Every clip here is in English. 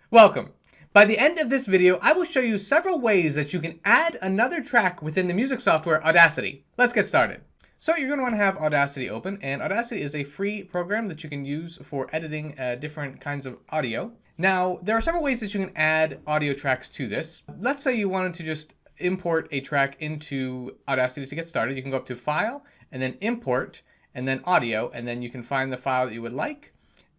Welcome. By the end of this video, I will show you several ways that you can add another track within the music software Audacity. Let's get started. So you're going to want to have Audacity open, and Audacity is a free program that you can use for editing different kinds of audio. Now, there are several ways that you can add audio tracks to this. Let's say you wanted to just import a track into Audacity to get started. You can go up to File, and then Import, and then Audio, and then you can find the file that you would like,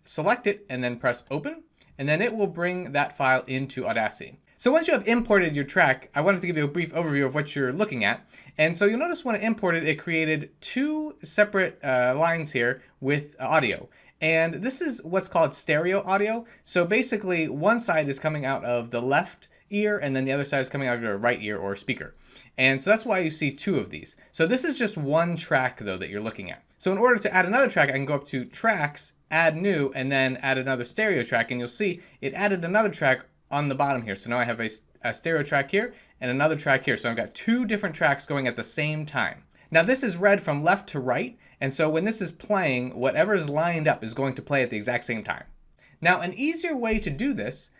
select it, and then press Open. And then it will bring that file into Audacity. So once you have imported your track, I wanted to give you a brief overview of what you're looking at. And so you'll notice when it imported, it created two separate lines here with audio. And this is what's called stereo audio. So basically one side is coming out of the left ear and then the other side is coming out of your right ear or speaker. And so that's why you see two of these. So this is just one track though that you're looking at. So in order to add another track, I can go up to Tracks, Add New, and then add another stereo track, and you'll see it added another track on the bottom here. So now I have a stereo track here and another track here. So I've got two different tracks going at the same time. Now this is read from left to right, and so when this is playing, whatever is lined up is going to play at the exact same time. Now an easier way to do this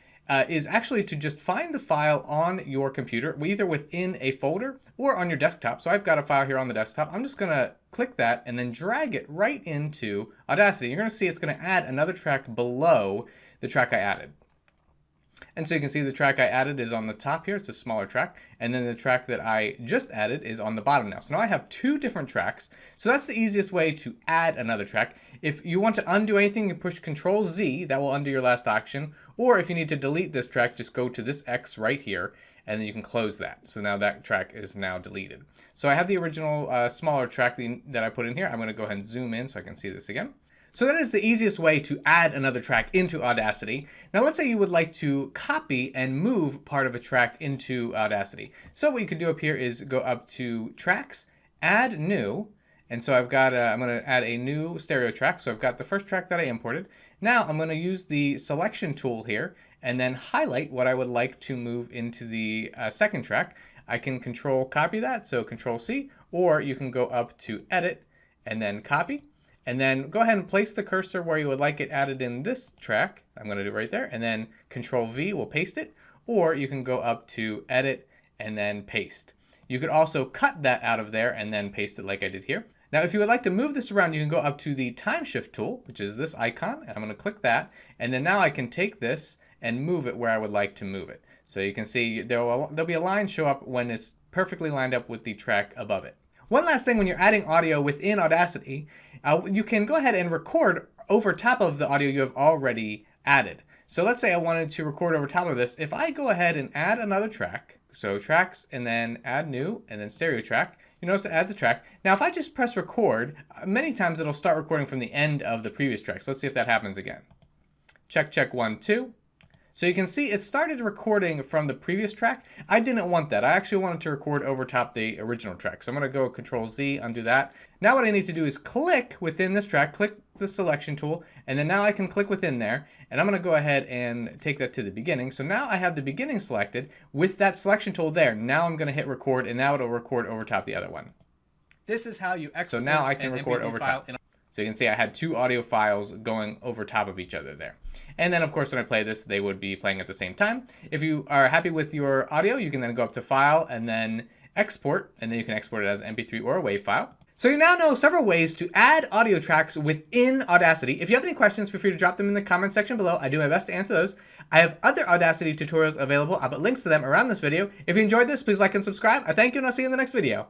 is actually to just find the file on your computer, either within a folder or on your desktop. So I've got a file here on the desktop. I'm just going to click that and then drag it right into Audacity. You're going to see it's going to add another track below the track I added. And so you can see the track I added is on the top here. It's a smaller track. And then the track that I just added is on the bottom now. So now I have two different tracks. So that's the easiest way to add another track. If you want to undo anything, you push Control Z. That will undo your last action. Or if you need to delete this track, just go to this X right here, and then you can close that. So now that track is now deleted. So I have the original smaller track that I put in here. I'm going to go ahead and zoom in so I can see this again. So that is the easiest way to add another track into Audacity. Now let's say you would like to copy and move part of a track into Audacity. So what you could do up here is go up to Tracks, Add New, and so I've got, I'm going to add a new stereo track. So I've got the first track that I imported. Now I'm going to use the selection tool here and then highlight what I would like to move into the second track. I can Control Copy that, so Control C, or you can go up to Edit and then Copy. And then go ahead and place the cursor where you would like it added in this track. I'm going to do it right there. And then Control V will paste it. Or you can go up to Edit and then Paste. You could also cut that out of there and then paste it like I did here. Now, if you would like to move this around, you can go up to the Time Shift tool, which is this icon. And I'm going to click that. And then now I can take this and move it where I would like to move it. So you can see there'll be a line show up when it's perfectly lined up with the track above it. One last thing, when you're adding audio within Audacity, you can go ahead and record over top of the audio you have already added. So let's say I wanted to record over top of this. If I go ahead and add another track, so Tracks and then Add New and then Stereo Track, you notice it adds a track. Now if I just press record, many times it'll start recording from the end of the previous track. So let's see if that happens again. Check, check, 1, 2. So you can see it started recording from the previous track. I didn't want that. I actually wanted to record over top the original track. So I'm going to go Control Z, undo that. Now what I need to do is click within this track, click the selection tool, and then now I can click within there. And I'm going to go ahead and take that to the beginning. So now I have the beginning selected with that selection tool there. Now I'm going to hit record, and now it'll record over top the other one. This is how you export. So now I can record over top. So you can see I had two audio files going over top of each other there. And then of course when I play this, they would be playing at the same time. If you are happy with your audio, you can then go up to File and then Export, and then you can export it as an MP3 or a WAV file. So you now know several ways to add audio tracks within Audacity. If you have any questions, feel free to drop them in the comment section below. I do my best to answer those. I have other Audacity tutorials available. I'll put links to them around this video. If you enjoyed this, please like and subscribe. I thank you, and I'll see you in the next video.